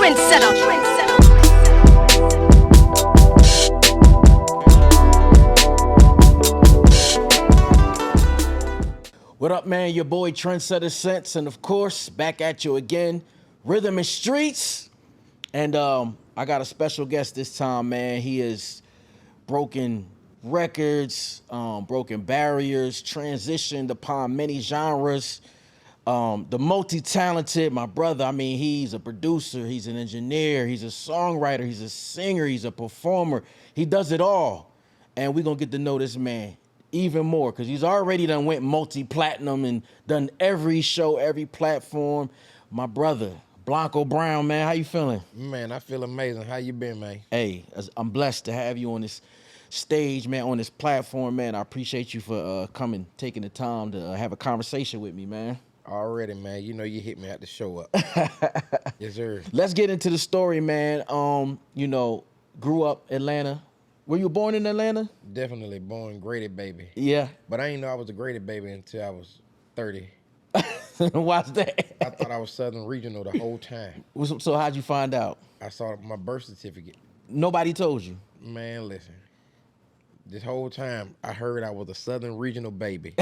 What up, man? Your boy TrendsetterSense, and of course, back at you again, Rhythm and Streets. And I got a special guest this time, man. He has broken records, broken barriers, transitioned upon many genres. The multi-talented, my brother, I mean, he's a producer, he's an engineer, he's a songwriter, he's a singer, he's a performer. He does it all. And we're going to get to know this man even more, because he's already done went multi-platinum and done every show, every platform. My brother, Blanco Brown, man, how you feeling? Man, I feel amazing. How you been, man? Hey, I'm blessed to have you on this stage, man, on this platform, man. I appreciate you for coming, taking the time to have a conversation with me, man. Already, man. You know you hit me at the show up. Yes, sir. Let's get into the story, man. You know, grew up Atlanta. Were you born in Atlanta? Definitely born Grady baby. Yeah. But I didn't know I was a Grady baby until I was 30. Why's that? I thought I was Southern Regional the whole time. So how'd you find out? I saw my birth certificate. Nobody told you? Man, listen. This whole time, I heard I was a Southern Regional baby.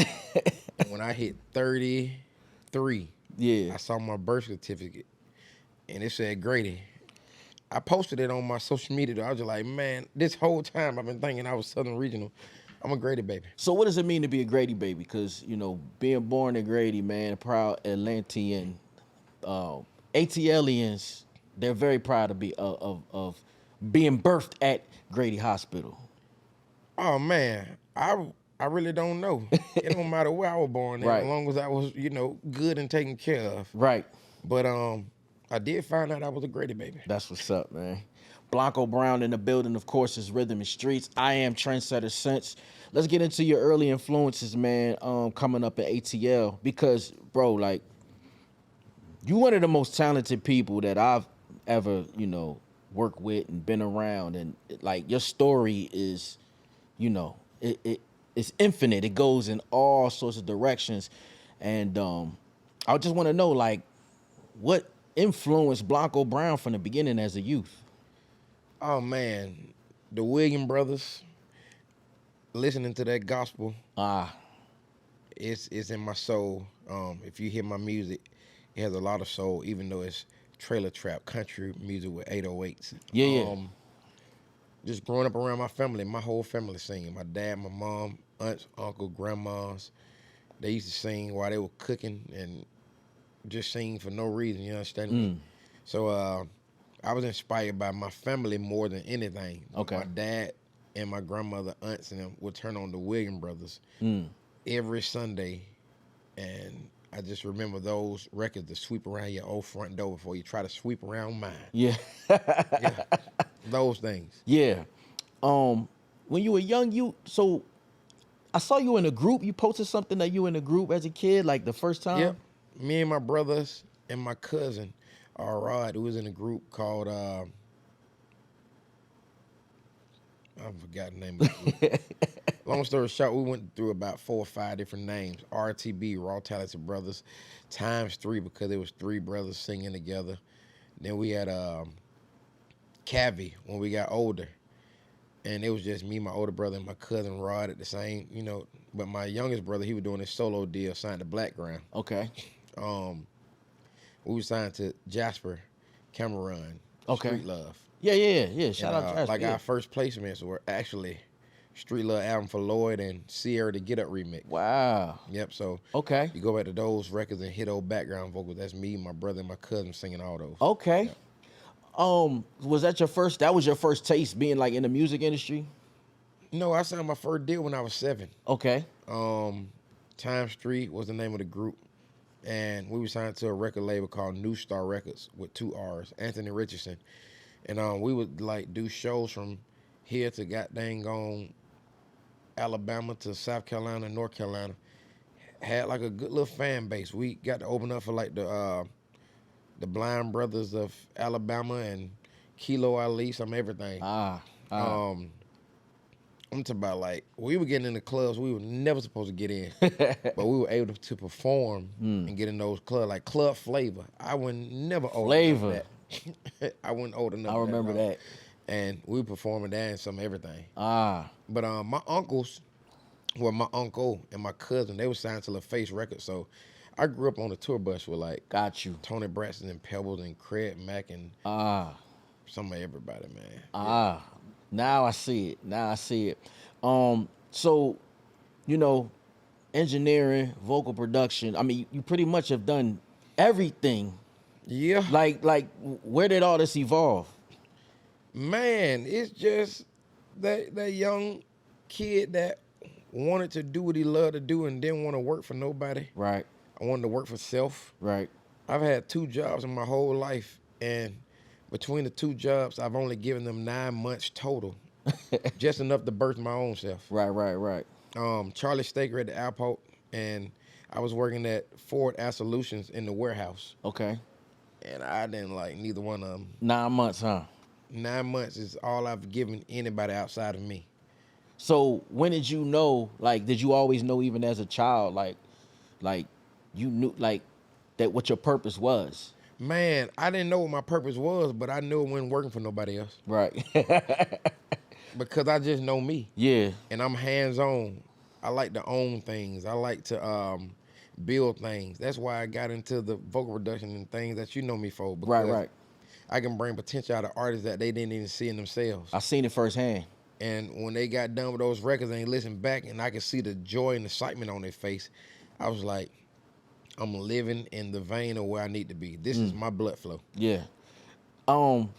When I hit 33, yeah, I saw my birth certificate, and it said Grady. I posted it on my social media, though. I was just like, man, this whole time I've been thinking I was Southern Regional. I'm a Grady baby. So what does it mean to be a Grady baby? Because, you know, being born in Grady, man, a proud Atlantean, ATLians, they're very proud to be of being birthed at Grady Hospital. Oh, man, I really don't know. It don't matter where I was born, right, as long as I was, you know, good and taken care of. Right. But I did find out I was a Grady baby. That's what's up, man. Blanco Brown in the building, of course, is Rhythm and Streets. I am TrendsetterSense. Let's get into your early influences, man, coming up at ATL. Because, bro, like, you one of the most talented people that I've ever, you know, worked with and been around. And, like, your story is, you know, it's infinite. It goes in all sorts of directions. And I just want to know, like, what influenced Blanco Brown from the beginning as a youth? Oh, man, the Williams brothers, listening to that gospel, it's in my soul. If you hear my music, it has a lot of soul, even though it's trailer trap, country music with 808s. Yeah. Just growing up around my family, my whole family singing. My dad, my mom, aunts, uncle, grandmas, they used to sing while they were cooking and just sing for no reason, you understand me? So I was inspired by my family more than anything. Okay. My dad and my grandmother, aunts, and them would turn on the Williams brothers every Sunday, and I just remember those records to sweep around your old front door before you try to sweep around mine. Yeah. Yeah. Those things. Yeah. When you were young, so I saw you in a group. You posted something that you in a group as a kid, like the first time? Yep. Me and my brothers and my cousin, Rod, who was in a group called, I forgot the name of the group. Long story short, we went through about 4 or 5 different names. RTB, Raw Talented Brothers, ×3 because there was 3 brothers singing together. Then we had Cavi when we got older. And it was just me, my older brother, and my cousin Rod at the same, you know. But my youngest brother, he was doing his solo deal, signed to Blackground. Okay. We were signed to Jasper, Cameron, okay. Street Love. Yeah. Shout out Jasper. Like our first placements were actually Street Love album for Lloyd and Sierra the Get Up remix. Wow. Yep. So okay, you go back to those records and hit old background vocals. That's me, my brother, and my cousin singing all those. Okay. Yep. Was that your first? That was your first taste being like in the music industry? No, I signed my first deal when I was 7. Okay. ×3 was the name of the group, and we were signed to a record label called New Star Records with 2 R's, Anthony Richardson, and we would like do shows from here to goddamn gone Alabama to South Carolina, North Carolina. Had like a good little fan base. We got to open up for like the Blind Brothers of Alabama and Kilo Ali, some everything. I'm talking about like we were getting in the clubs we were never supposed to get in, but we were able to perform and get in those clubs like Club Flavor. I would never order that. I wasn't old enough. I remember that. And we were performing that and some everything. Ah, But my uncles, well, my uncle and my cousin, they were signed to LaFace Records. So I grew up on the tour bus with like got you. Tony Braxton and Pebbles and Craig Mack and Ah, some of everybody, man. ah. Now I see it. Now I see it. So, you know, engineering, vocal production. I mean, you pretty much have done everything. Yeah. Like, where did all this evolve? Man, it's just that young kid that wanted to do what he loved to do and didn't want to work for nobody. Right, I wanted to work for self. right. I've had 2 jobs in my whole life, and between the 2 jobs, I've only given them 9 months total, just enough to birth my own self. Right. Charlie Staker at the airport, and I was working at Ford Air Solutions in the warehouse, Okay. and I didn't like neither one of them. 9 months, huh? 9 months is all I've given anybody outside of me. So when did you know, like, did you always know even as a child, like you knew, like, that what your purpose was? Man, I didn't know what my purpose was, but I knew it wasn't working for nobody else Right. because I just know me. Yeah. And I'm hands-on. I like to own things. I like to build things. That's why I got into the vocal production and things that you know me for. Because Right. I can bring potential out of artists that they didn't even see in themselves. I seen it firsthand. And when they got done with those records and they listened back and I could see the joy and excitement on their face, I was like, I'm living in the vein of where I need to be. This is my blood flow. Yeah.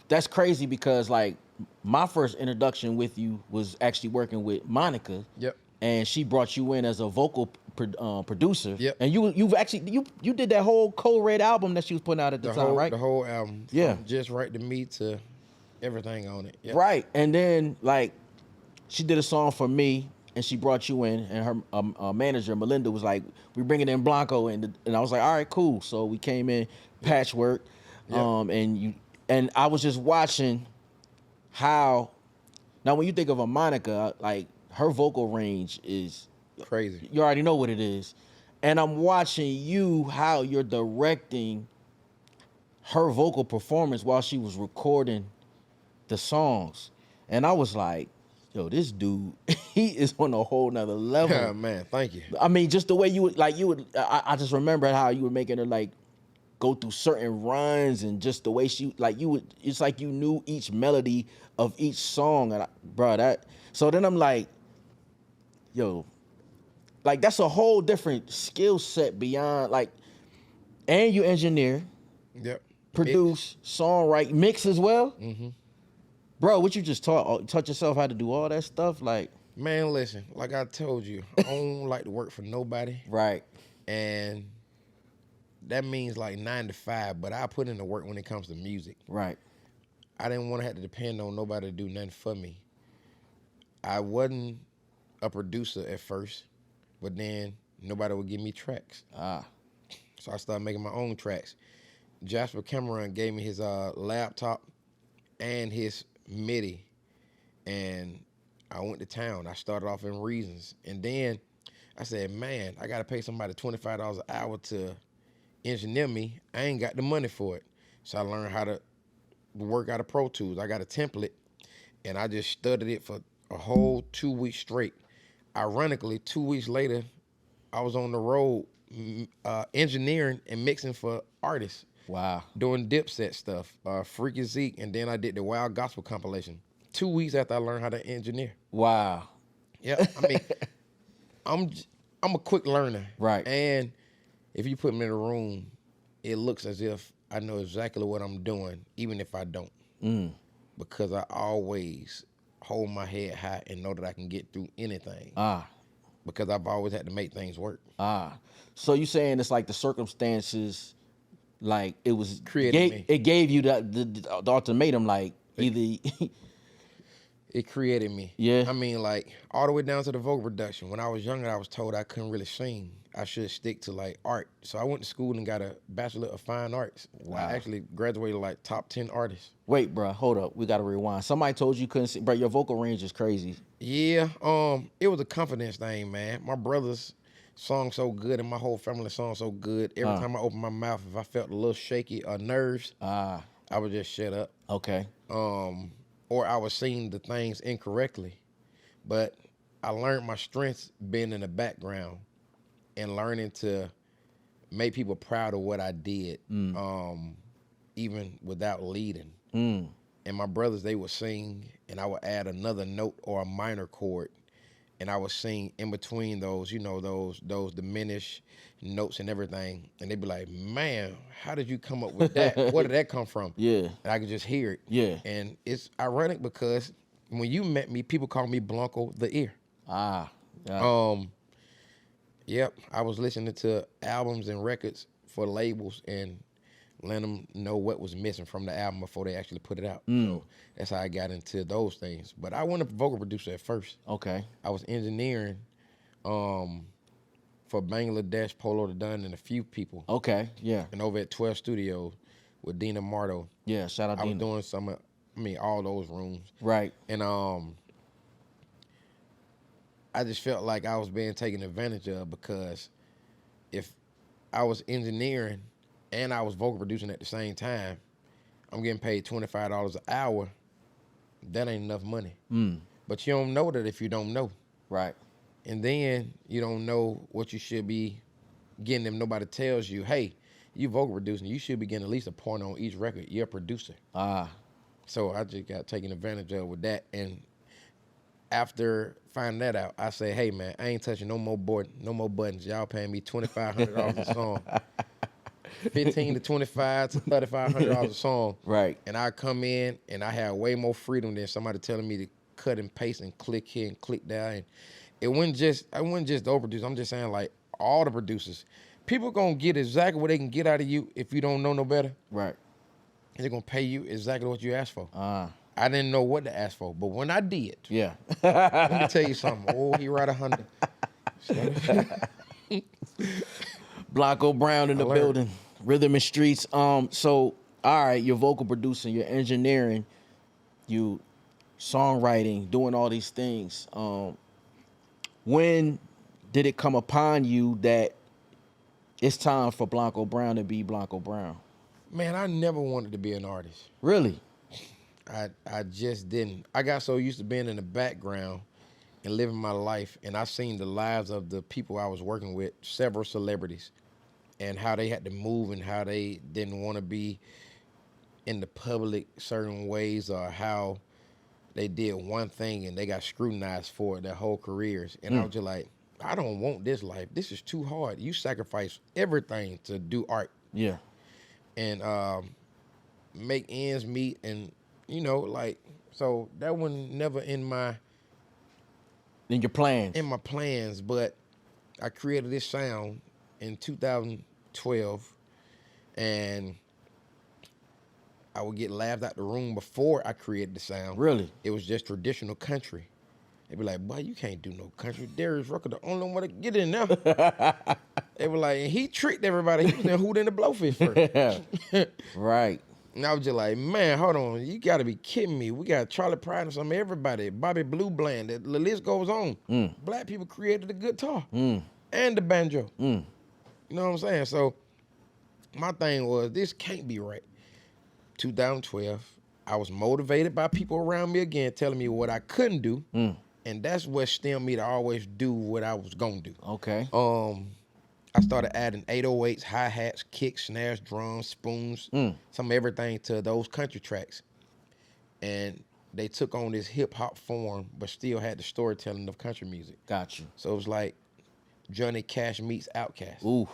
That's crazy because, like, my first introduction with you was actually working with Monica. Yep. And she brought you in as a vocal producer. Yep. And you've actually you did that whole Code Red album that she was putting out at the time, right? The whole album. Yeah. From Just Right to Me to everything on it. Yep. Right. And then, like, she did a song for me, and she brought you in, and her manager Melinda was like, "We bringing in Blanco," and I was like, "All right, cool." So we came in, patchwork, Yeah. and I was just watching how. Now, when you think of a Monica, like, her vocal range is Crazy. you already know what it is, and I'm watching you how you're directing her vocal performance while she was recording the songs, and I was like, yo, this dude, he is on a whole nother level. Yeah, man, thank you. I mean, just the way you would, I just remember how you were making her, like, go through certain runs, and just the way she, like, it's like you knew each melody of each song. And so then I'm like, yo, like, that's a whole different skill set beyond, like, and you engineer, Yep. produce, songwrite, mix as well. Mm-hmm. Bro, what you just taught yourself how to do all that stuff? Like, Man, listen, like I told you, I don't like to work for nobody. right. And that means like 9 to 5, but I put in the work when it comes to music. Right. I didn't want to have to depend on nobody to do nothing for me. I wasn't a producer at first, but then nobody would give me tracks. So I started making my own tracks. Jasper Cameron gave me his laptop and his MIDI, and I went to town. I started off in Reasons, and then I said, man, I got to pay somebody $25 an hour to engineer me. I ain't got the money for it. So I learned how to work out of Pro Tools. I got a template, and I just studied it for a whole 2 weeks straight. Ironically, 2 weeks later, I was on the road engineering and mixing for artists. Wow. Doing Dipset stuff, Freaky Zeke, and then I did the Wild Gospel compilation. 2 weeks after I learned how to engineer. Wow. Yeah, I mean, I'm a quick learner. Right. And if you put me in a room, it looks as if I know exactly what I'm doing, even if I don't. Because I always hold my head high and know that I can get through anything. Because I've always had to make things work. So you saying it's like the circumstances, like, it was Me. It gave you the ultimatum, like, either It created me. Yeah. I mean, like, all the way down to the vocal production. When I was younger, I was told I couldn't really sing. I should stick to, like, art. So I went to school and got a Bachelor of Fine Arts. Wow. I actually graduated like top 10 artists. Wait, bro, hold up. We got to rewind. Somebody told you couldn't sing. Bro, your vocal range is crazy. Yeah, it was a confidence thing, man. My brothers sung so good and my whole family sung so good. Every time I opened my mouth, if I felt a little shaky or nerves, I would just shut up. Okay. Or I was seeing the things incorrectly. But I learned my strengths being in the background and learning to make people proud of what I did, even without leading. And my brothers, they would sing, and I would add another note or a minor chord, and I would sing in between those, those diminished notes and everything. And they'd be like, "Man, how did you come up with that? Where did that come from?" Yeah. And I could just hear it. Yeah. And it's ironic because when you met me, people call me Blanco the Ear. Ah. Yeah. Yep, I was listening to albums and records for labels and letting them know what was missing from the album before they actually put it out. So that's how I got into those things. But I wasn't a vocal producer at first. Okay. I was engineering for Bangladesh, Polo the Dunn, and a few people. Okay. Yeah. And over at 12 Studios with Dina Marto, Yeah. Shout out I was Dina. doing all those rooms. Right. And I just felt like I was being taken advantage of because if I was engineering and I was vocal producing at the same time, I'm getting paid $25 an hour. That ain't enough money. But you don't know that if you don't know. Right. And then you don't know what you should be getting if nobody tells you, hey, you vocal producing, you should be getting at least a point on each record. You're a producer. Ah. So I just got taken advantage of with that. And after finding that out, I say, hey man, I ain't touching no more buttons. Y'all paying me $2,500 a song. $1,500 to $2,500 to $3,500 a song. Right. And I come in and I have way more freedom than somebody telling me to cut and paste and click here and click there. And I wasn't just the old producer. I'm just saying like all the producers. People gonna get exactly what they can get out of you if you don't know no better. Right. They're gonna pay you exactly what you asked for. Ah. I didn't know what to ask for, but when I did, Yeah. let me tell you something. Oh, he right 100. Blanco Brown in the learned. building. Rhythm and Streets. So all right, you're vocal producing, you're engineering, you songwriting, doing all these things. When did it come upon you that it's time for Blanco Brown to be Blanco Brown? Man, I never wanted to be an artist. Really? I just didn't. I got so used to being in the background and living my life, and I seen the lives of the people I was working with, several celebrities, and how they had to move and how they didn't want to be in the public certain ways, or how they did one thing and they got scrutinized for it their whole careers. And I was just like, I don't want this life. This is too hard. You sacrifice everything to do art Yeah. and make ends meet, and so that was never in my In your plans. plans. But I created this sound in 2012, and I would get laughed out the room before I created the sound. Really? It was just traditional country. They'd be like, boy, you can't do no country. Darius Rucker, the only one to get in there. They were like, and he tricked everybody. He was in Hoot in the Blowfish first. Right. And I was just like, man, hold on. You got to be kidding me. We got Charlie Pride and some everybody. Bobby Blue Bland. The list goes on. Black people created the guitar and the banjo. You know what I'm saying? So my thing was, this can't be right. 2012, I was motivated by people around me again telling me what I couldn't do. And that's what stemmed me to always do what I was going to do. Okay. I started adding 808s, hi-hats, kicks, snares, drums, spoons, some everything to those country tracks. And they took on this hip-hop form, but still had the storytelling of country music. Got you. So it was like Johnny Cash meets Outkast. Ooh.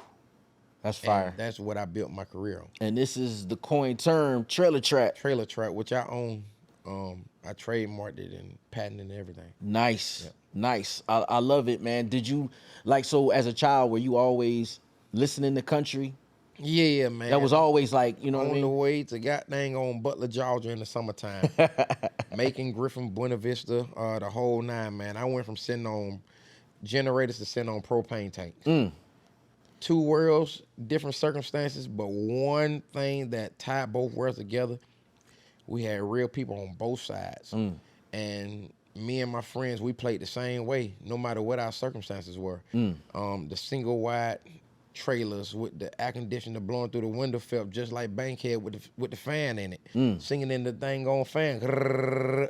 That's fire. And that's what I built my career on. And this is the coin term, trailer track. Trailer track, which I own. I trademarked it and patented and everything. Nice. Yep. Nice. I love it, man. Did you, so as a child, were you always listening to country? Yeah, man. That was always like, you know what I on mean? the way to goddamn on Butler, Georgia in the summertime. Macon, Griffin, Buena Vista, the whole nine, man. I went from sitting on generators to sitting on propane tanks. Two worlds, different circumstances, but one thing that tied both worlds together, we had real people on both sides. And me and my friends, we played the same way, no matter what our circumstances were. The single wide trailers with the air conditioner blowing through the window, felt just like Bankhead with the fan in it, singing in the thing on fan,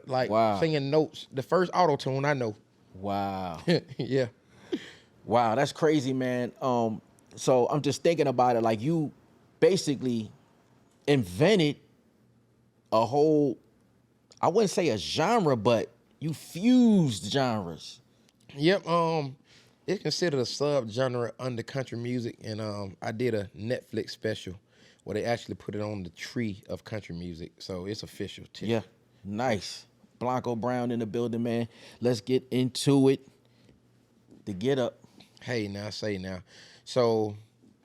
like Wow. singing notes. The first auto tune I know. Wow. Yeah. Wow, that's crazy, man. So I'm just thinking about it. Like, you basically invented a whole, I wouldn't say a genre, but you fused genres. Yep. It's considered a subgenre under country music, and I did a Netflix special where they actually put it on the tree of country music, so it's official too. Yeah, nice. Blanco Brown in the building, man. Let's get into it. The Get Up. Hey, now say now. So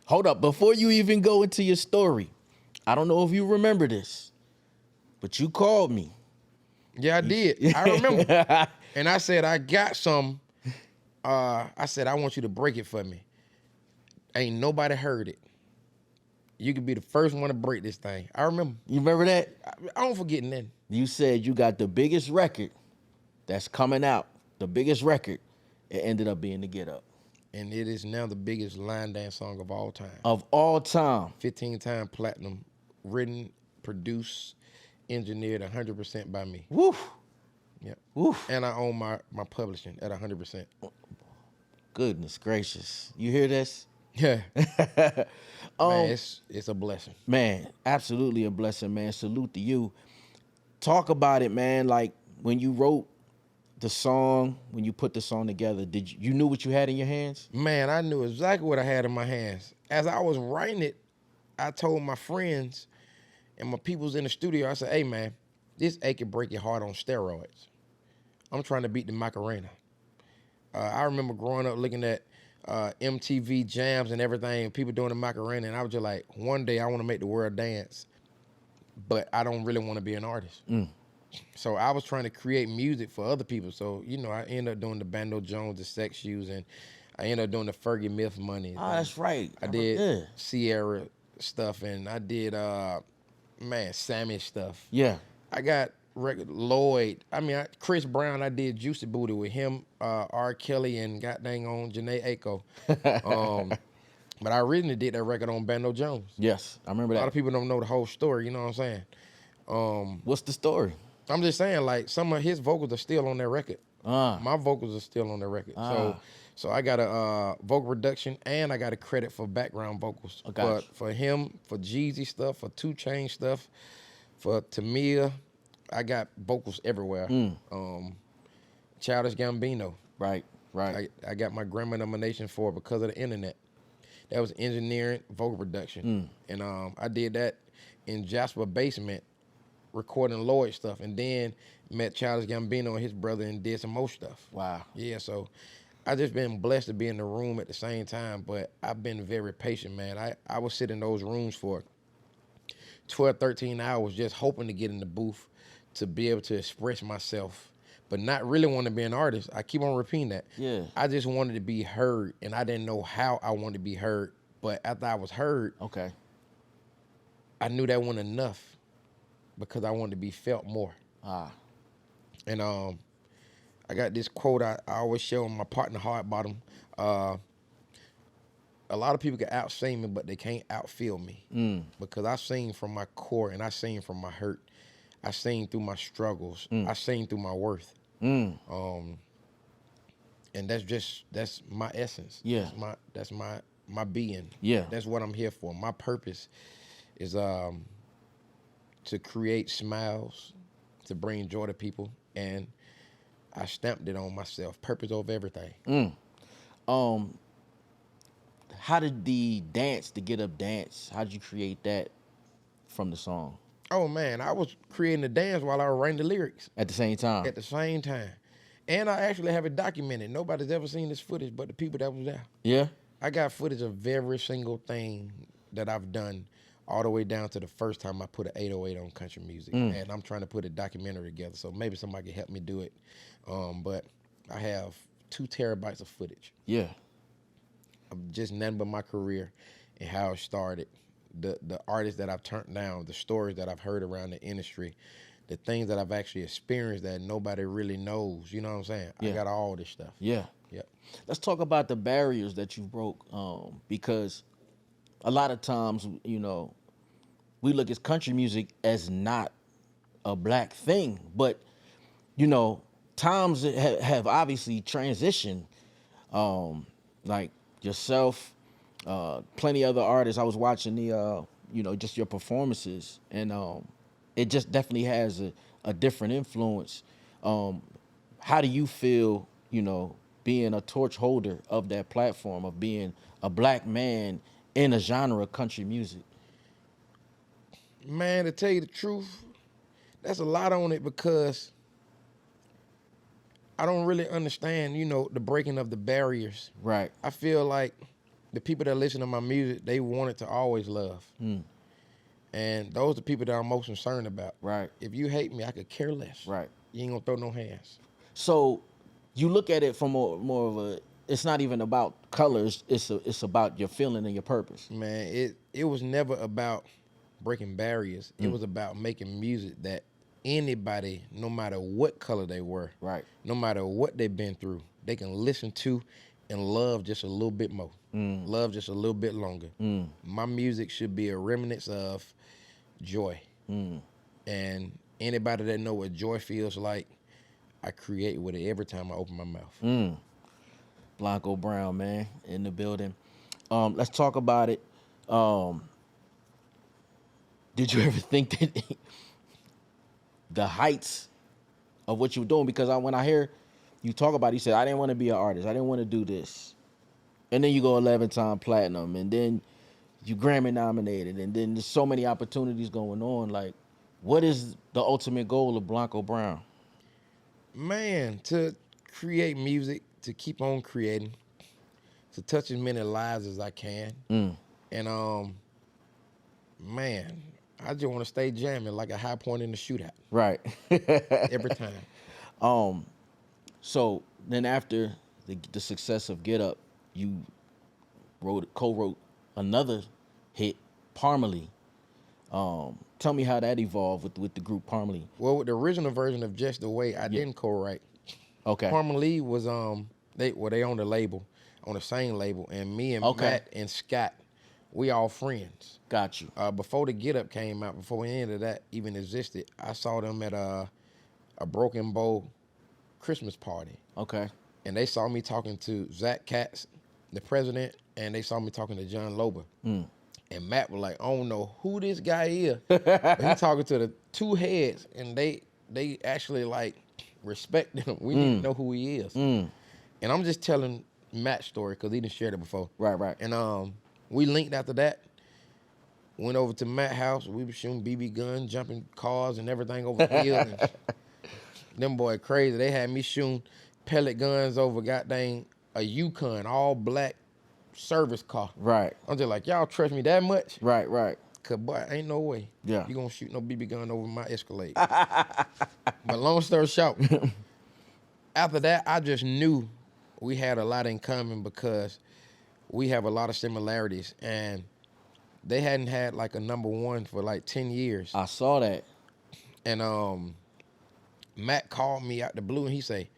Hold up, before you even go into your story, I don't know if you remember this, but you called me. yeah, I did. I remember, and I said I got some. I said I want you to break it for me. Ain't nobody heard it. You could be the first one to break this thing. I remember. You remember that? I don't forget nothing. You said you got the biggest record that's coming out, the biggest record. It ended up being The Get Up. And it is now the biggest line dance song of all time. Of all time. 15-time platinum, written, produced, engineered 100% by me. Woo. Yep. Woo. And I own my publishing at 100%. Goodness gracious. You hear this? Yeah. Man, it's a blessing. Man, absolutely a blessing, man. Salute to you. Talk about it, man. Like, when you wrote the song, when you put the song together, you knew what you had in your hands? Man, I knew exactly what I had in my hands. As I was writing it, I told my friends and my peoples in the studio, I said, hey, man, this ache and break your heart on steroids. I'm trying to beat the Macarena. I remember growing up looking at MTV jams and everything, people doing the Macarena, and I was just like, one day I want to make the world dance, but I don't really want to be an artist. So I was trying to create music for other people. So, you know, I ended up doing the Bando Jones, the Sex Shoes, and I ended up doing the Fergie Myth Money. Oh, that's right. I did Sierra stuff, and I did, Sammy stuff. Yeah. I got Lloyd. I mean, Chris Brown, I did Juicy Booty with him, R. Kelly, and got dang on Janae Aiko. But I originally did that record on Bando Jones. Yes, I remember A that. lot of people don't know the whole story, you know what I'm saying? What's the story? I'm just saying, like, some of his vocals are still on that record. My vocals are still on the record. So I got a vocal reduction, and I got a credit for background vocals. For him, for Jeezy stuff, for 2 Chainz stuff, for Tamia. I got vocals everywhere. Childish Gambino. Right. I got my Grammy nomination for it because of the internet. That was engineering, vocal production. And I did that in Jasper basement, recording Lloyd stuff, and then met Childish Gambino and his brother and did some more stuff. Wow. Yeah, so I just been blessed to be in the room at the same time, but I've been very patient, man. I would sit in those rooms for 12, 13 hours just hoping to get in the booth to be able to express myself, but not really want to be an artist. I keep on repeating that. Yeah. I just wanted to be heard, and I didn't know how I wanted to be heard, but after I was heard, Okay. I knew that wasn't enough because I wanted to be felt more. And I got this quote I always show my partner Hard Bottom. A lot of people can out-sing me, but they can't out-feel me because I sing from my core and I sing from my hurt. I sing through my struggles. I sing through my worth. And that's my essence. Yeah. That's my being. Yeah. That's what I'm here for. My purpose is to create smiles, to bring joy to people, and I stamped it on myself. Purpose over everything. How did the Get Up dance, how did you create that from the song? Oh man, I was creating the dance while I was writing the lyrics. At the same time? At the same time. And I actually have it documented. Nobody's ever seen this footage but the people that was there. Yeah? I got footage of every single thing that I've done all the way down to the first time I put an 808 on country music. And I'm trying to put a documentary together, so maybe somebody can help me do it. But I have 2 terabytes of footage. Yeah. Of just nothing but my career and how it started. The artists that I've turned down, the stories that I've heard around the industry, the things that I've actually experienced that nobody really knows. You know what I'm saying? Yeah. I got all this stuff. Yeah. Yep. Let's talk about the barriers that you broke, because a lot of times, we look at country music as not a black thing, but times have obviously transitioned. Like yourself, plenty other artists. I was watching the, just your performances, and it just definitely has a different influence. How do you feel, being a torch holder of that platform, of being a black man in a genre of country music? Man, to tell you the truth, that's a lot on it because I don't really understand, the breaking of the barriers. Right. I feel like the people that listen to my music, they want it to always love. And those are the people that I'm most concerned about. Right. If you hate me, I could care less. Right. You ain't gonna throw no hands. So you look at it from more of a, it's not even about colors, it's about your feeling and your purpose. Man, it was never about breaking barriers. It was about making music that anybody, no matter what color they were, Right. no matter what they've been through, they can listen to and love just a little bit more. Love just a little bit longer. My music should be a remnants of joy. And anybody that know what joy feels like, I create with it every time I open my mouth. Blanco Brown, man, in the building. Let's talk about it. Did you ever think that the heights of what you were doing? Because when I hear you talk about it, you said, I didn't want to be an artist. I didn't want to do this. And then you go 11-time platinum, and then you Grammy nominated, and then there's so many opportunities going on. Like, what is the ultimate goal of Blanco Brown? Man, to create music, to keep on creating, to touch as many lives as I can. And man, I just want to stay jamming like a high point in the shootout. Right. Every time. So then after the success of Get Up, you co-wrote another hit, Parmalee. Tell me how that evolved with the group Parmalee. Well, with the original version of Just the Way, I didn't co-write. Okay. Parmalee was they on the label, on the same label, and me and Matt and Scott, we all friends. Got you. Before the Get Up came out, before any of that even existed, I saw them at a Broken Bow Christmas party. Okay. And they saw me talking to Zach Katz, the president, and they saw me talking to John Lober. And Matt was like, I don't know who this guy is. But he talking to the two heads, and they actually like respect him. We didn't know who he is. And I'm just telling Matt's story because he didn't share it before. Right. And we linked after that. Went over to Matt's house. We were shooting BB guns, jumping cars and everything over the hill. And them boy crazy. They had me shooting pellet guns over goddamn a Yukon, all black service car. Right. I'm just like, y'all trust me that much? Right. Cause boy, ain't no way. Yeah. You gonna shoot no BB gun over my Escalade. But long story short, after that, I just knew we had a lot in common because we have a lot of similarities, and they hadn't had like a #1 for like 10 years. I saw that. And Matt called me out the blue and he say,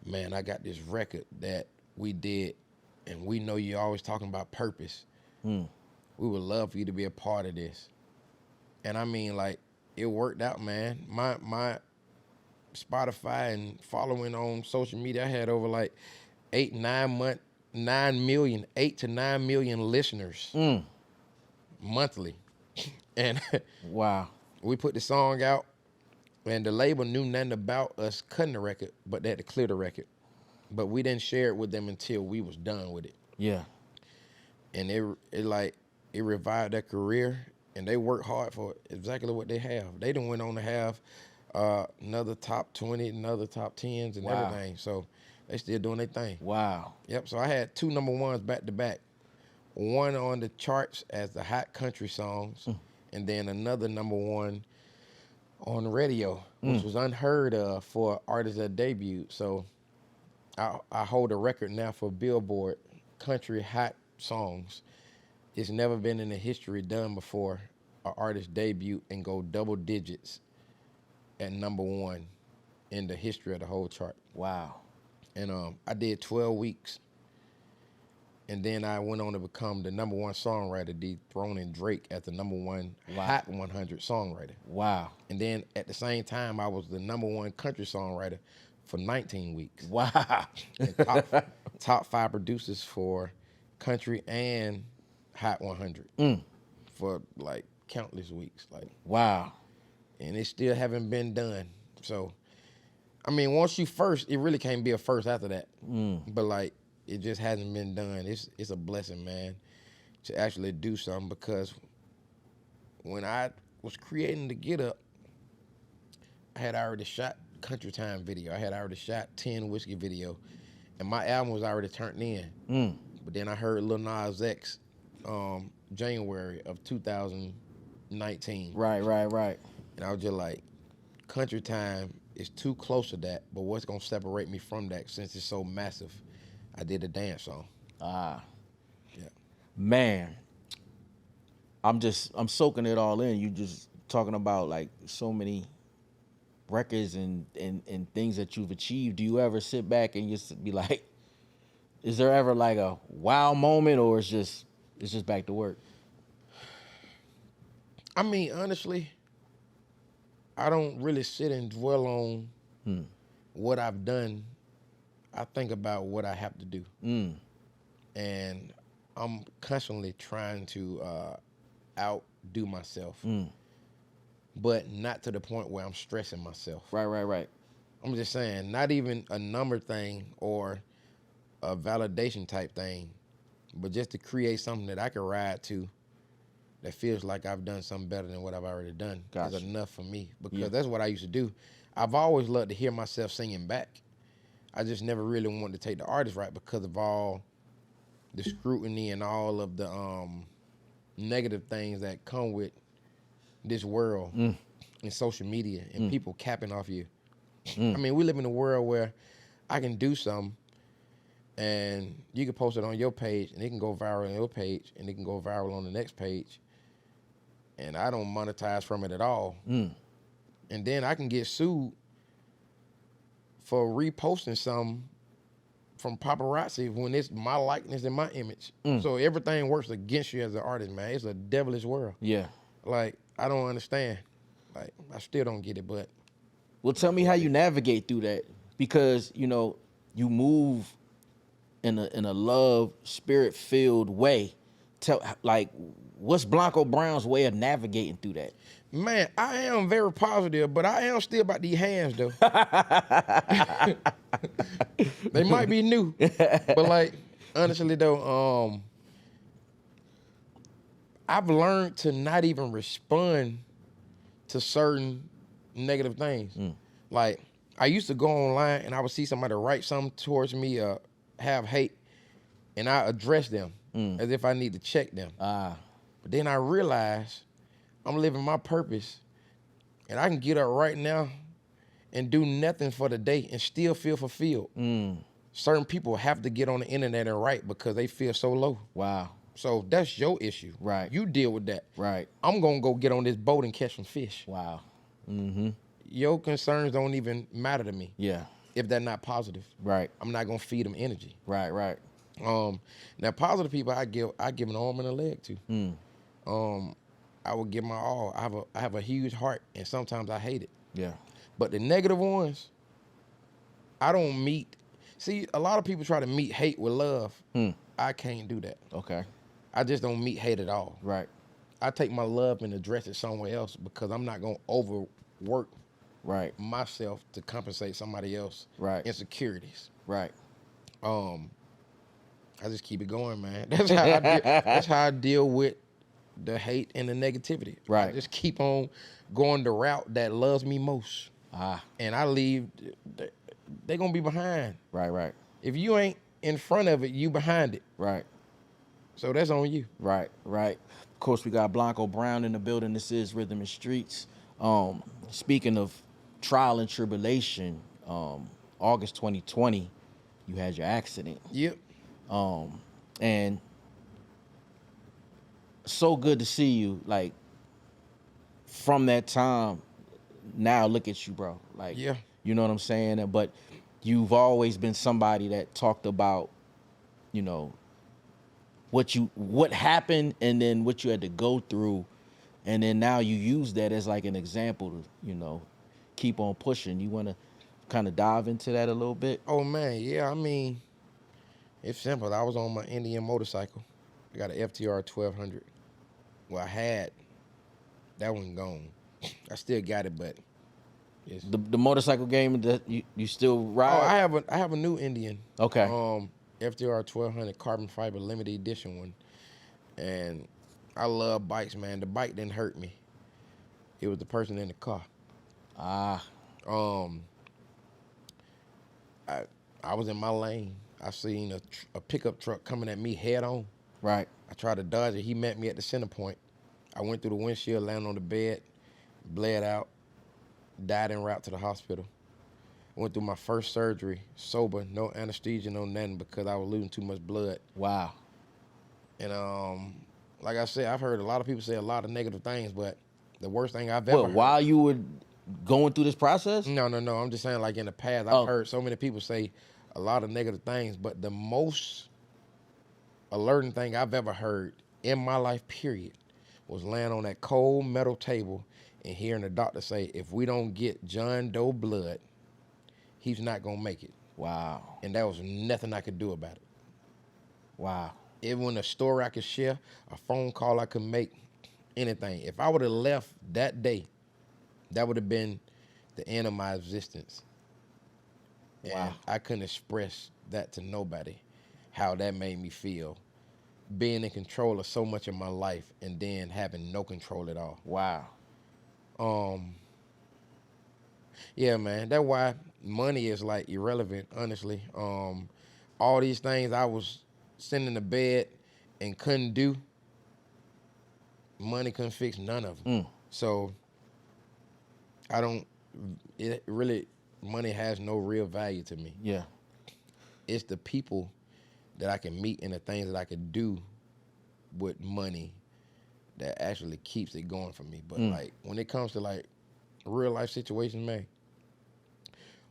man, I got this record that we did, and we know you're always talking about purpose. We would love for you to be a part of this. And I mean, like, it worked out, man. My Spotify and following on social media, I had over like 8 to 9 million listeners monthly. And Wow. we put the song out, and the label knew nothing about us cutting the record, but they had to clear the record. But we didn't share it with them until we was done with it. Yeah. And it revived their career, and they worked hard for exactly what they have. They done went on to have another top 20, another top 10s and everything. So they still doing their thing. Wow. Yep. So I had 2 #1s back to back. One on the charts as the hot country songs, and then another #1 on the radio, which was unheard of for artists that debuted. So I hold a record now for Billboard country hot songs. It's never been in the history done before. An artist debut and go double digits at #1 in the history of the whole chart. Wow. And I did 12 weeks. And then I went on to become the #1 songwriter, dethroning Drake as the #1 Wow. Hot 100 songwriter. Wow. And then at the same time, I was the #1 country songwriter for 19 weeks. Wow. And top 5 producers for country and Hot 100 for like countless weeks. Like, Wow. and it still haven't been done. So, I mean, once you first, it really can't be a first after that. But like, it just hasn't been done. It's a blessing, man, to actually do something, because when I was creating the Get Up, I had already shot Country Time video. I had already shot 10 Whiskey video, and my album was already turned in. But then I heard Lil Nas X, January of 2019. Right. And I was just like, Country Time is too close to that, but what's gonna separate me from that since it's so massive? I did a dance song. Ah. Yeah. Man. I'm soaking it all in. You just talking about like so many records and things that you've achieved. Do you ever sit back and just be like, is there ever like a wow moment, or it's just back to work? I mean, honestly, I don't really sit and dwell on what I've done. I think about what I have to do. And I'm constantly trying to outdo myself, but not to the point where I'm stressing myself. Right. I'm just saying, not even a number thing or a validation type thing, but just to create something that I can ride to that feels like I've done something better than what I've already done Gotcha. is enough for me, because that's what I used to do. I've always loved to hear myself singing back. I just never really wanted to take the artist right because of all the scrutiny and all of the negative things that come with this world and social media and people capping off you. I mean, we live in a world where I can do something and you can post it on your page and it can go viral on your page and it can go viral on the next page, and I don't monetize from it at all. And then I can get sued for reposting something from paparazzi when it's my likeness and my image. So everything works against you as an artist, man. It's a devilish world. Yeah. Like, I don't understand. Like, I still don't get it, but. Well, tell me how you navigate through that, because, you know, you move in a love, spirit-filled way. Like, what's Blanco Brown's way of navigating through that? Man, I am very positive, but I am still about these hands, though. They might be new, but like, honestly though, I've learned to not even respond to certain negative things. Like, I used to go online and I would see somebody write something towards me, have hate, and I address them as if I need to check them. But then I realized I'm living my purpose, and I can get up right now and do nothing for the day and still feel fulfilled. Certain people have to get on the internet and write because they feel so low. Wow. So that's your issue. Right. You deal with that. Right. I'm gonna go get on this boat and catch some fish. Wow. Your concerns don't even matter to me. Yeah. If they're not positive. Right. I'm not gonna feed them energy. Right. Now positive people I give an arm and a leg to. I will give my all. I have a huge heart, and sometimes I hate it. Yeah. But the negative ones, I don't meet. See, a lot of people try to meet hate with love. I can't do that. Okay. I just don't meet hate at all. Right. I take my love and address it somewhere else because I'm not gonna overwork myself to compensate somebody else insecurities. Right. I just keep it going, man. That's how I deal with the hate and the negativity. Right. I just keep on going the route that loves me most. And I leave, they're gonna be behind. Right. If you ain't in front of it, you behind it. Right. So that's on you. Right. Of course, we got Blanco Brown in the building. This is Rhythm and Streets. Speaking of trial and tribulation, August 2020, you had your accident. Yep. And so good to see you. Like, from that time, now look at you, bro. Like, Yeah. You know what I'm saying? But you've always been somebody that talked about, you know, what happened and then what you had to go through, and then now you use that as like an example to, keep on pushing. You want to kind of dive into that a little bit? Oh man, yeah. I mean, it's simple. I was on my Indian motorcycle. I got an FTR 1200. Well, I had that one gone. I still got it, but it's... The motorcycle game that you still ride? Oh, I have a new Indian. Okay. FTR 1200 carbon fiber limited edition one, and I love bikes, man. The bike didn't hurt me. It was the person in the car. Ah. I was in my lane. I seen a pickup truck coming at me head on. Right. I tried to dodge it. He met me at the center point. I went through the windshield, landed on the bed, bled out, died en route to the hospital. Went through my first surgery, sober, no anesthesia, no nothing, because I was losing too much blood. Wow. And like I said, I've heard a lot of people say a lot of negative things, but the worst thing I've ever heard... While you were going through this process? No. I'm just saying, like, in the past, I've heard so many people say a lot of negative things, but the most alerting thing I've ever heard in my life, period, was laying on that cold metal table and hearing the doctor say, if we don't get John Doe blood, he's not going to make it. Wow. And there was nothing I could do about it. Wow. Even a story I could share, a phone call I could make, anything. If I would have left that day, that would have been the end of my existence. Wow. And I couldn't express that to nobody, how that made me feel. Being in control of so much of my life and then having no control at all. Wow. Yeah, man. That's why money is like irrelevant, honestly. All these things I was sitting in the bed and couldn't do, money couldn't fix none of them. So money has no real value to me. Yeah. It's the people that I can meet and the things that I can do with money that actually keeps it going for me. But like when it comes to like real life situations, man,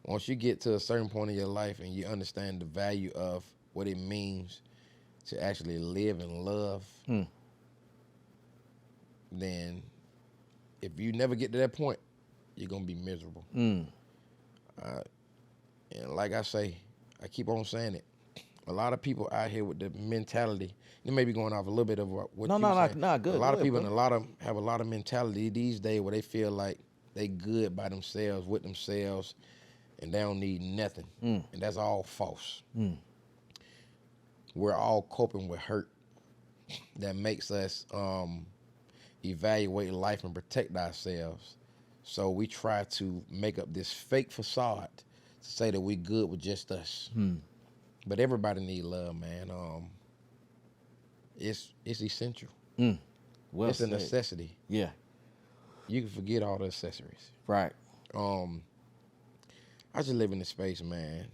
once you get to a certain point in your life and you understand the value of what it means to actually live and love, then if you never get to that point, you're going to be miserable. And like I say, I keep on saying it, a lot of people out here with the mentality, it may be going off a little bit of what you're saying. No, good. A lot of people bro. have a lot of mentality these days where they feel like they good by themselves, with themselves, and they don't need nothing. And that's all false. We're all coping with hurt that makes us evaluate life and protect ourselves. So we try to make up this fake facade to say that we good with just us. But everybody need love, man. It's essential. Well it's a necessity. Yeah. You can forget all the accessories. Right. I just live in a space, man,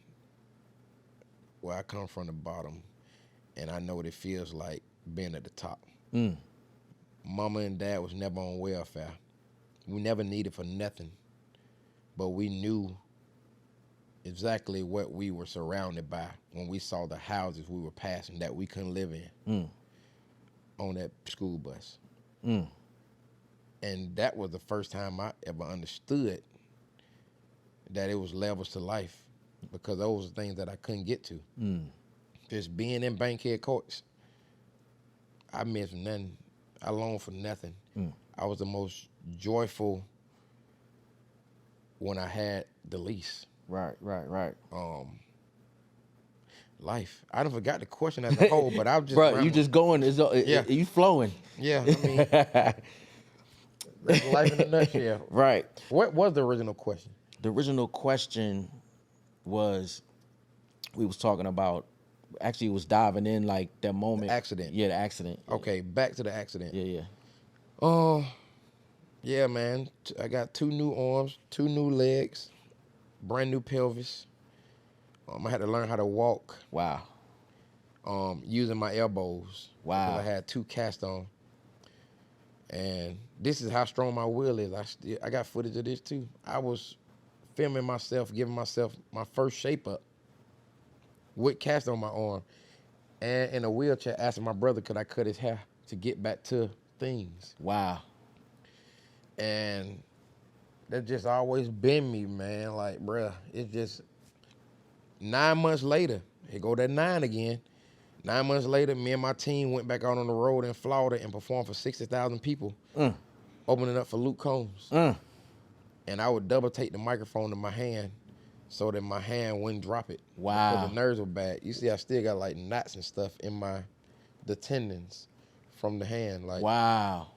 where I come from the bottom, and I know what it feels like being at the top. Mama and dad was never on welfare. We never needed for nothing, but we knew exactly what we were surrounded by when we saw the houses we were passing that we couldn't live in on that school bus. And that was the first time I ever understood that it was levels to life, because those were things that I couldn't get to. Just being in Bankhead Courts, I missed nothing. I longed for nothing. I was the most joyful when I had the lease. Right. Life. I done forgot the question as a whole, but I'm just... Bro, you just going. You flowing. Yeah, I mean, that's life in a nutshell. Right. What was the original question? The original question was, we was talking about, actually it was diving in like that moment. The accident. Yeah, the accident. Okay, back to the accident. Yeah. Oh, yeah, man. I got 2 new arms, 2 new legs, brand new pelvis. I had to learn how to walk. Wow. Using my elbows. Wow. Because I had 2 cast on. And this is how strong my will is. I got footage of this too. I was filming myself, giving myself my first shape up with cast on my arm. and in a wheelchair, asking my brother could I cut his hair to get back to things. Wow. And that just always been me, man. Like, bruh, it's just 9 months later, here go that 9 again. 9 months later, me and my team went back out on the road in Florida and performed for 60,000 people, opening up for Luke Combs. And I would double take the microphone to my hand so that my hand wouldn't drop it. Wow. Because the nerves were bad. You see, I still got like knots and stuff in the tendons from the hand. Like, wow.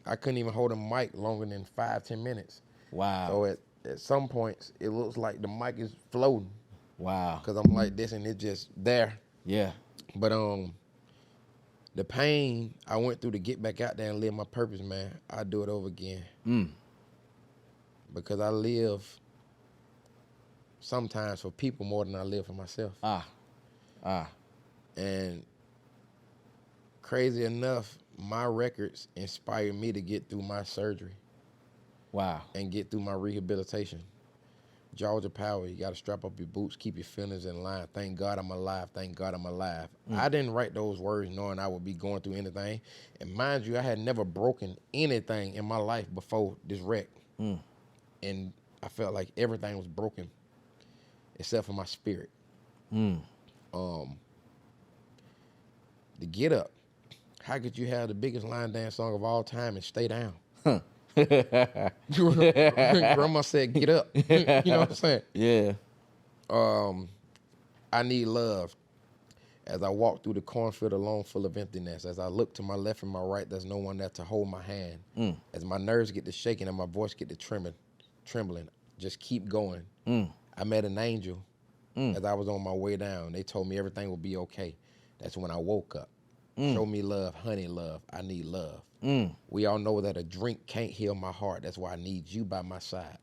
I couldn't even hold a mic longer than 5-10 minutes. Wow. So at some points, it looks like the mic is floating. Wow. Because I'm like this and it's just there. Yeah. But the pain I went through to get back out there and live my purpose, man, I'd do it over again. Because I live sometimes for people more than I live for myself. And crazy enough, my records inspired me to get through my surgery. Wow. And get through my rehabilitation. Georgia Power, you got to strap up your boots, keep your feelings in line. Thank God I'm alive. Thank God I'm alive. I didn't write those words knowing I would be going through anything. And mind you, I had never broken anything in my life before this wreck. And I felt like everything was broken except for my spirit. The Get Up. How could you have the biggest line dance song of all time and stay down? Grandma said, get up. You know what I'm saying? Yeah. I Need Love. As I walk through the cornfield alone full of emptiness, as I look to my left and my right, there's no one there to hold my hand. As my nerves get to shaking and my voice get to trembling, just keep going. I met an angel as I was on my way down. They told me everything would be okay. That's when I woke up. Show me love, honey love, I need love. We all know that a drink can't heal my heart. That's why I need you by my side.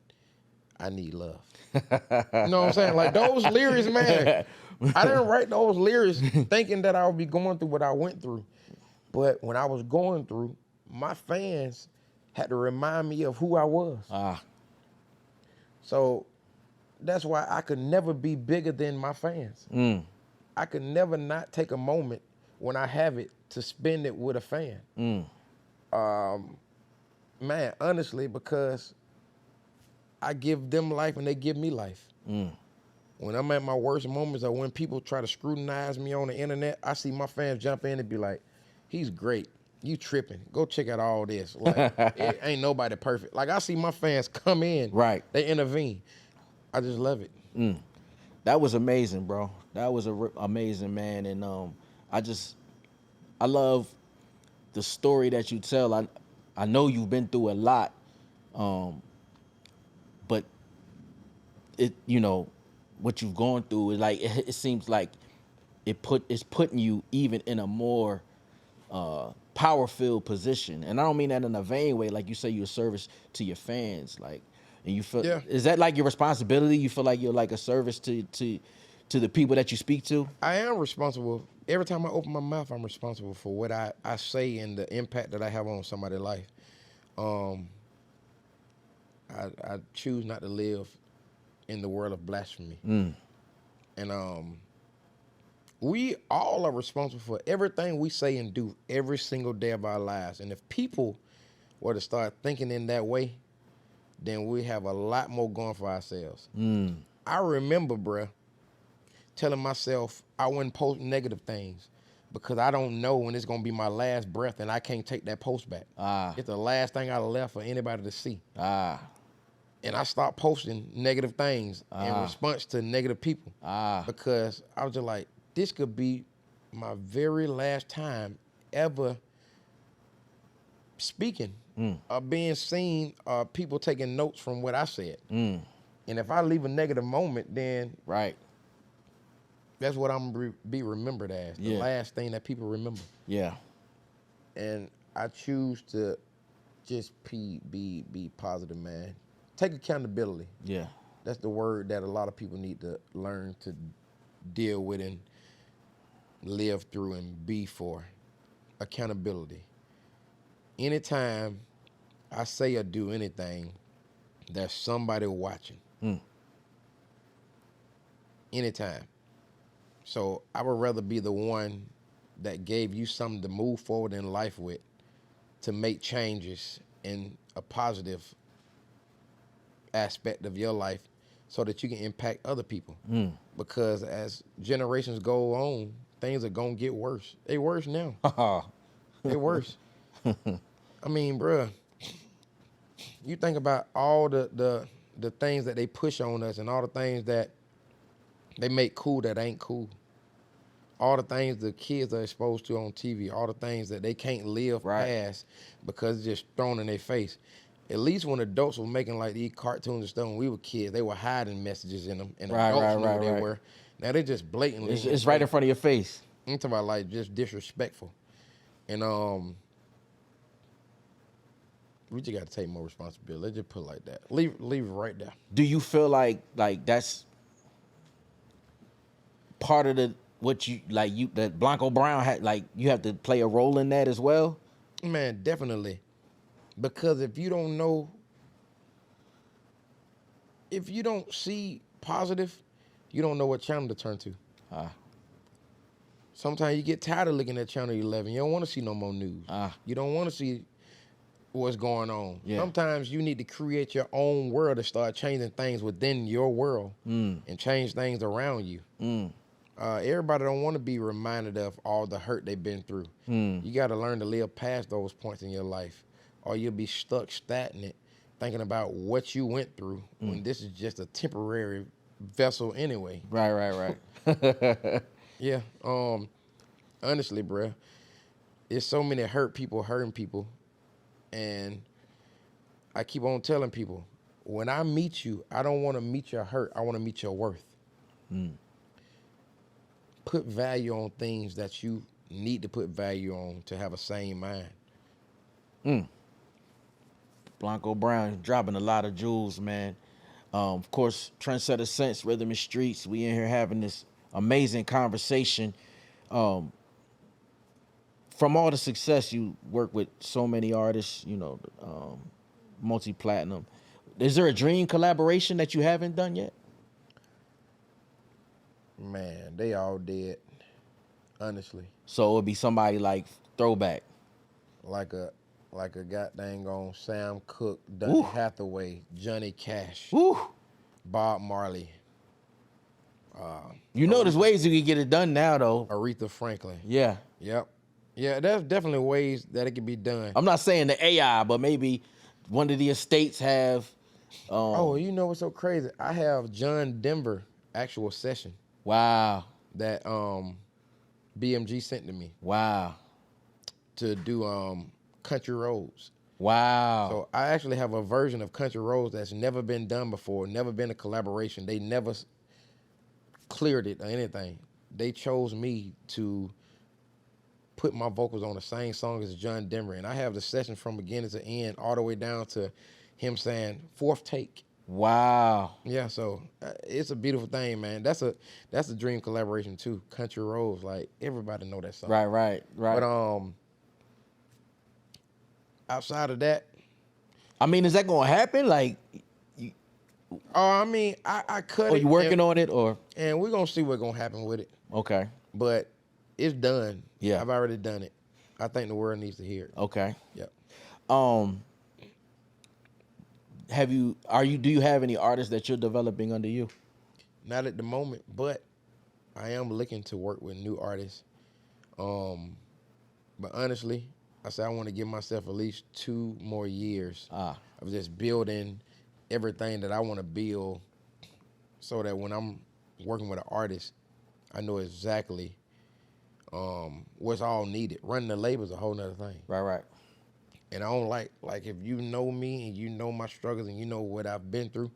I need love. You know what I'm saying? Like those lyrics, man. I didn't write those lyrics thinking that I would be going through what I went through. But when I was going through, my fans had to remind me of who I was. So that's why I could never be bigger than my fans. I could never not take a moment when I have it to spend it with a fan. Man, honestly, because I give them life and they give me life. When I'm at my worst moments or when people try to scrutinize me on the internet, I see my fans jump in and be like, he's great. You tripping. Go check out all this. Like, it ain't nobody perfect. Like, I see my fans come in. Right. They intervene. I just love it. That was amazing, bro. That was amazing, man. And I love the story that you tell. I know you've been through a lot, but what you've gone through is like it seems like it's putting you even in a more power-filled position. And I don't mean that in a vain way, like you say, you're a service to your fans, like, and you feel is that like your responsibility? You feel like you're like a service to the people that you speak to? I am responsible. Every time I open my mouth, I'm responsible for what I say and the impact that I have on somebody's life. I choose not to live in the world of blasphemy. And we all are responsible for everything we say and do every single day of our lives. And if people were to start thinking in that way, then we have a lot more going for ourselves. I remember, bruh, telling myself I wouldn't post negative things because I don't know when it's going to be my last breath and I can't take that post back. It's the last thing I left for anybody to see. And I stopped posting negative things in response to negative people because I was just like, this could be my very last time ever speaking or being seen or people taking notes from what I said. And if I leave a negative moment, then that's what I'm gonna be remembered as, the last thing that people remember. And I choose to just be positive, man. Take accountability. That's the word that a lot of people need to learn to deal with and live through and be for. Accountability. Anytime I say or do anything, there's somebody watching. Anytime. So I would rather be the one that gave you something to move forward in life with, to make changes in a positive aspect of your life so that you can impact other people. Because as generations go on, things are going to get worse. They worse now. They worse. I mean, bruh, you think about all the things that they push on us and all the things that they make cool that ain't cool. All the things the kids are exposed to on TV, all the things that they can't live past because it's just thrown in their face. At least when adults were making like these cartoons and stuff when we were kids, they were hiding messages in them, and adults knew what they were. Now they just blatantly. It's right in front of your face. I'm talking about like just disrespectful, and we just got to take more responsibility. Let's just put it like that. Leave it right there. Do you feel like that's part of that Blanco Brown had, like you have to play a role in that as well? Man, definitely. Because if you don't know, if you don't see positive, you don't know what channel to turn to. Sometimes you get tired of looking at Channel 11. You don't want to see no more news. You don't want to see what's going on. Yeah. Sometimes you need to create your own world to start changing things within your world and change things around you. Everybody don't want to be reminded of all the hurt they've been through. You got to learn to live past those points in your life, or you'll be stuck stagnant thinking about what you went through when this is just a temporary vessel anyway. Right. Yeah. Honestly, bruh, there's so many hurt people hurting people, and I keep on telling people, when I meet you, I don't want to meet your hurt. I want to meet your worth. Put value on things that you need to put value on to have a sane mind. Blanco Brown dropping a lot of jewels, man. Of course, TrendsetterSense, Rhythm and Streets. We in here having this amazing conversation. From all the success, you work with so many artists, you know, multi-platinum. Is there a dream collaboration that you haven't done yet? Man, they all dead, honestly. So it would be somebody like Throwback. Like a goddamn on Sam Cooke, Donny Hathaway, Johnny Cash, Bob Marley. You know there's ways you can get it done now, though. Aretha Franklin. Yeah. Yep. Yeah, there's definitely ways that it can be done. I'm not saying the AI, but maybe one of the estates have... you know what's so crazy? I have John Denver actual session. Wow. That BMG sent to me. Wow. To do Country Roads. Wow. So I actually have a version of Country Roads that's never been done before, never been a collaboration. They never cleared it or anything. They chose me to put my vocals on the same song as John Denver. And I have the session from beginning to end, all the way down to him saying, 4th take. Wow. Yeah, so it's a beautiful thing, man. That's a dream collaboration too. Country Roads, like everybody know that song. Right. But outside of that, I mean, is that gonna happen? Like, I mean, I cut it. Oh, you working on it, or? And we're gonna see what's gonna happen with it. Okay. But it's done. Yeah. I've already done it. I think the world needs to hear it. Okay. Yep. Do you have any artists that you're developing under you? Not at the moment, but I am looking to work with new artists. But honestly, I said I want to give myself at least 2 more years of just building everything that I want to build, so that when I'm working with an artist, I know exactly what's all needed. Running the label is a whole nother thing. Right. And I don't like if you know me and you know my struggles and you know what I've been through,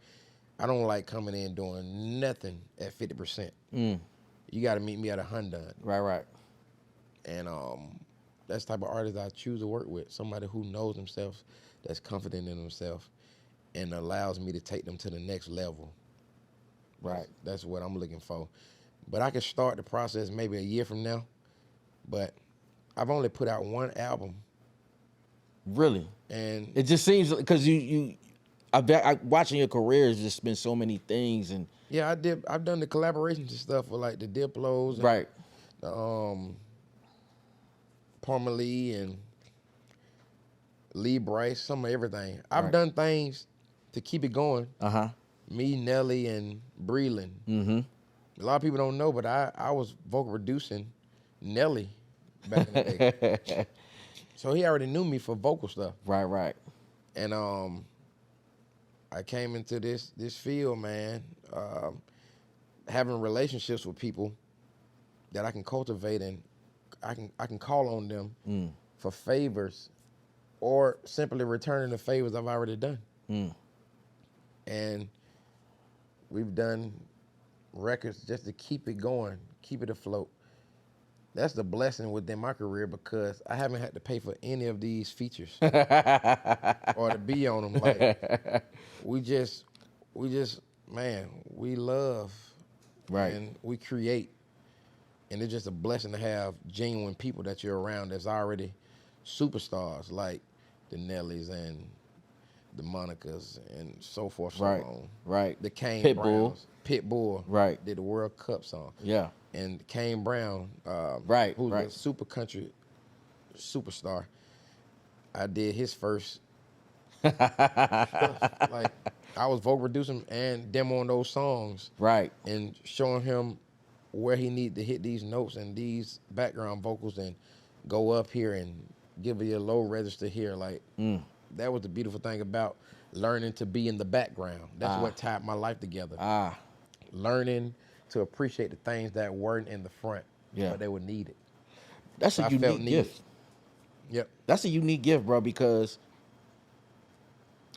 I don't like coming in doing nothing at 50%. You got to meet me at 100. Right. And that's the type of artist I choose to work with. Somebody who knows themselves, that's confident in themselves, and allows me to take them to the next level. Right. That's what I'm looking for. But I can start the process maybe a year from now. But I've only put out 1 album. Really? And it just seems, because watching your career has just been so many things. And yeah, I've done the collaborations and stuff with like the Diplos. And right. Palmer Lee and Lee Bryce, some of everything. I've Right. done things to keep it going. Uh-huh. Me, Nelly, and Breland. Mm-hmm. A lot of people don't know, but I was vocal producing Nelly back in the day. So he already knew me for vocal stuff. Right, right. And I came into this field, man, having relationships with people that I can cultivate, and I can call on them for favors or simply returning the favors I've already done. And we've done records just to keep it going, keep it afloat. That's the blessing within my career because I haven't had to pay for any of these features or to be on them. Like we just, man, we love Right. and we create, and it's just a blessing to have genuine people that you're around that's already superstars like the Nellies and the Monicas and so forth, so Right. on. Right. The Kane Pitbull. Browns. Pitbull. Right. Did the World Cup song. Yeah. And Kane Brown, Right, who's right. a super country superstar. I did his first. Like I was vocal producing and demoing those songs Right. and showing him where he needed to hit these notes and these background vocals and go up here and give you a low register here. Like that was the beautiful thing about learning to be in the background. That's what tied my life together. Learning to appreciate the things that weren't in the front, Yeah. but they were needed. That's So a I felt unique needed. gift. Yep. That's a unique gift, bro, because,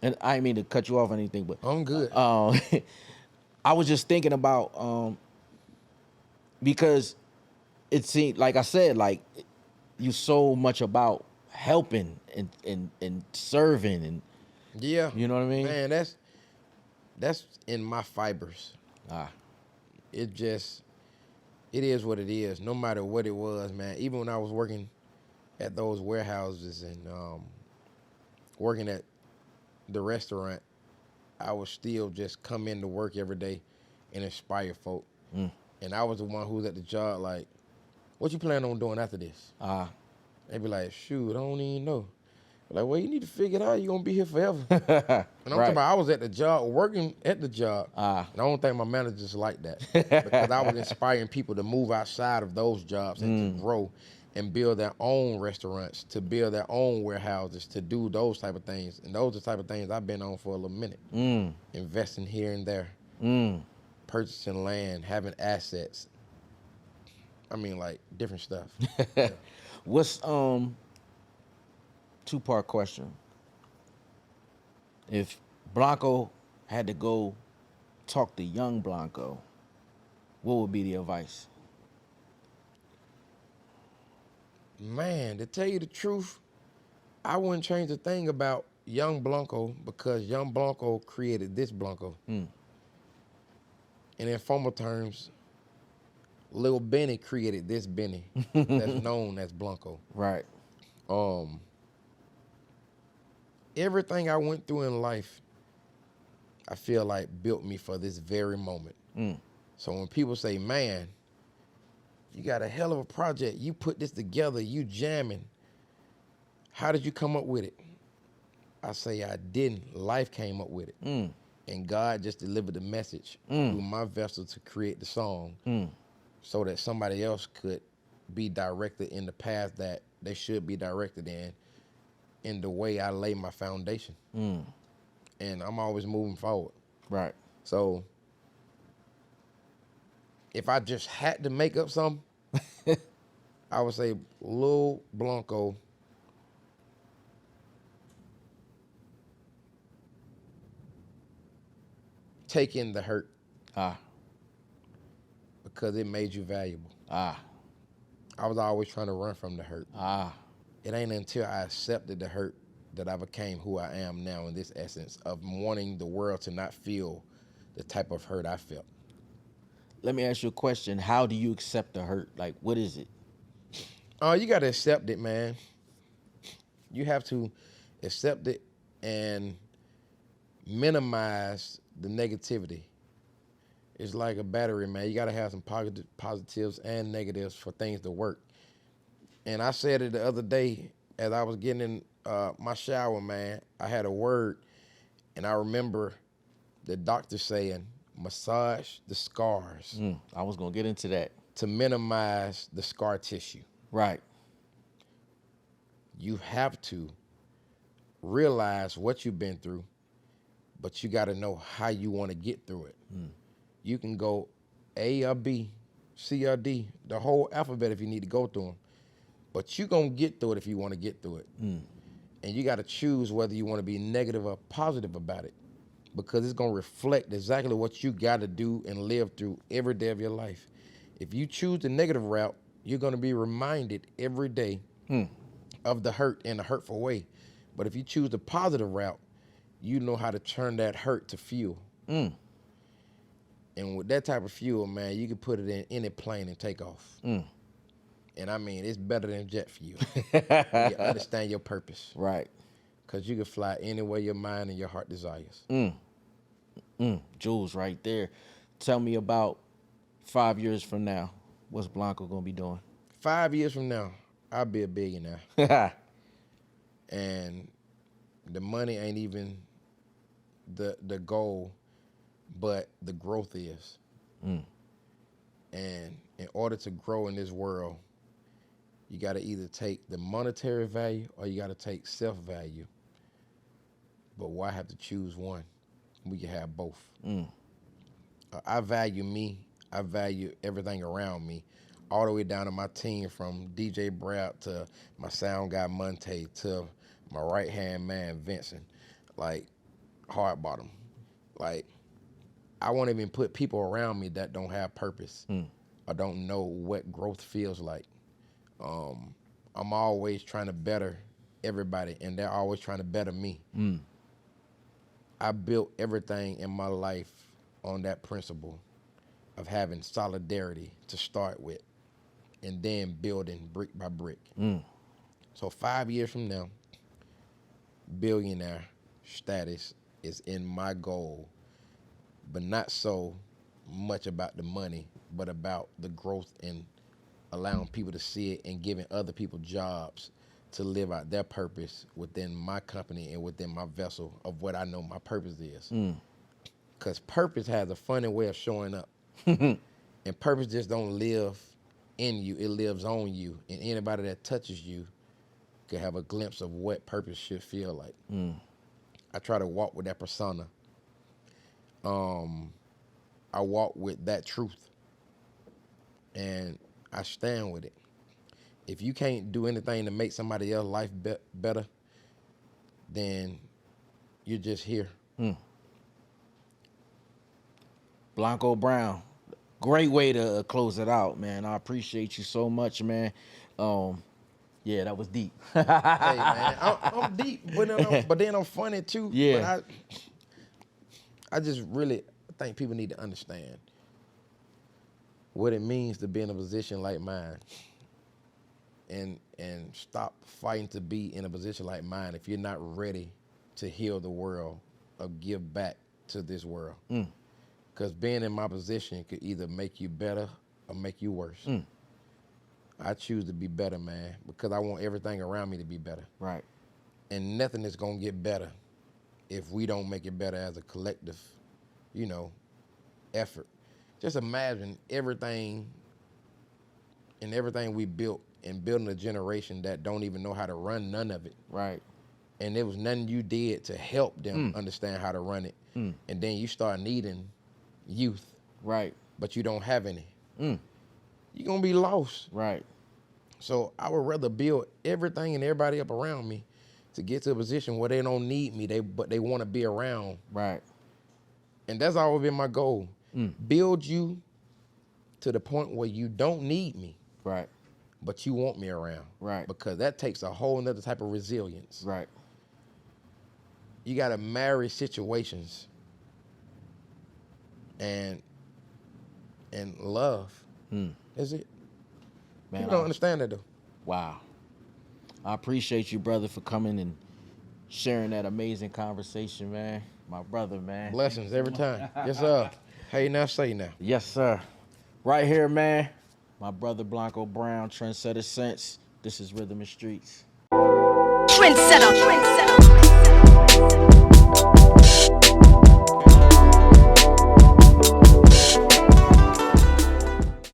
and I didn't mean to cut you off or anything, but I'm good. I was just thinking about, because it seemed, like I said, like you so much about helping and serving, and Yeah. you know what I mean? Man, that's in my fibers. It is what it is, no matter what it was, man. Even when I was working at those warehouses and working at the restaurant, I would still just come into work every day and inspire folk. And I was the one who was at the job like, what you plan on doing after this? They'd be like, shoot, I don't even know. Like, well, you need to figure it out. You're going to be here forever. And I'm talking about I was at the job, working at the job. And I don't think my managers like that. Because I was inspiring people to move outside of those jobs and to grow and build their own restaurants, to build their own warehouses, to do those type of things. And those are the type of things I've been on for a little minute. Investing here and there. Purchasing land, having assets. I mean, like, different stuff. What's two-part question? If Blanco had to go talk to young Blanco, what would be the advice? Man, to tell you the truth, I wouldn't change a thing about young Blanco because young Blanco created this Blanco. And in formal terms, Lil Benny created this Benny that's known as Blanco. Right. Everything I went through in life, I feel like built me for this very moment. So when people say, man, you got a hell of a project, you put this together, you jamming, how did you come up with it? I say I didn't. Life came up with it. And God just delivered the message through my vessel to create the song so that somebody else could be directed in the path that they should be directed in the way I lay my foundation. And I'm always moving forward. Right. So if I just had to make up something, I would say Lil Blanco take in the hurt because it made you valuable. I was always trying to run from the hurt. It ain't until I accepted the hurt that I became who I am now in this essence of wanting the world to not feel the type of hurt I felt. Let me ask you a question. How do you accept the hurt? Like, what is it? You got to accept it, man. You have to accept it and minimize the negativity. It's like a battery, man. You got to have some positives and negatives for things to work. And I said it the other day as I was getting in my shower, man. I had a word, and I remember the doctor saying, massage the scars I was gonna get into that. to minimize the scar tissue. Right. You have to realize what you've been through, but you got to know how you want to get through it. You can go A or B, C or D, the whole alphabet if you need to go through them, but you're going to get through it if you want to get through it. And you got to choose whether you want to be negative or positive about it, because it's going to reflect exactly what you got to do and live through every day of your life. If you choose the negative route, you're going to be reminded every day of the hurt in a hurtful way. But if you choose the positive route, you know how to turn that hurt to fuel. And with that type of fuel, man, you can put it in any plane and take off. And I mean, it's better than jet fuel. You understand your purpose. Right. Because you can fly anywhere your mind and your heart desires. Jules right there. Tell me about 5 years from now. What's Blanco gonna be doing? 5 years from now, I'll be a billionaire. And the money ain't even the goal, but the growth is. And in order to grow in this world, you got to either take the monetary value or you got to take self-value. But why have to choose one? We can have both. I value me. I value everything around me, all the way down to my team, from DJ Brad to my sound guy Monte to my right-hand man Vincent, like hard bottom. Like, I won't even put people around me that don't have purpose or don't know what growth feels like. I'm always trying to better everybody, and they're always trying to better me. I built everything in my life on that principle of having solidarity to start with, and then building brick by brick. So 5 years from now, billionaire status is in my goal, but not so much about the money, but about the growth and allowing people to see it and giving other people jobs to live out their purpose within my company and within my vessel of what I know my purpose is. Because purpose has a funny way of showing up. And purpose just don't live in you, it lives on you. And anybody that touches you can have a glimpse of what purpose should feel like. I try to walk with that persona. I walk with that truth. And I stand with it. If you can't do anything to make somebody else's life better, then you're just here. Blanco Brown, great way to close it out, man. I appreciate you so much, man. Yeah, that was deep. Hey, man, I'm deep, but then I'm funny too. Yeah. But I just really think people need to understand what it means to be in a position like mine, and stop fighting to be in a position like mine if you're not ready to heal the world or give back to this world. Because being in my position could either make you better or make you worse. I choose to be better, man, because I want everything around me to be better. Right. And nothing is going to get better if we don't make it better as a collective, effort. Just imagine everything we built, and building a generation that don't even know how to run none of it. Right. And there was nothing you did to help them understand how to run it. And then you start needing youth. Right. But you don't have any. You're going to be lost. Right. So I would rather build everything and everybody up around me to get to a position where they don't need me, but they want to be around. Right. And that's always been my goal. Build you to the point where you don't need me. Right. But you want me around. Right. Because that takes a whole nother type of resilience. Right. You got to marry situations and love. That's it. Man, People don't understand that, though. Wow. I appreciate you, brother, for coming and sharing that amazing conversation, man. My brother, man. Blessings every time. Yes, sir. Hey, now say now. Yes, sir. Right here, man. My brother Blanco Brown, TrendsetterSense. This is Rhythm and Streets. Trendsetter.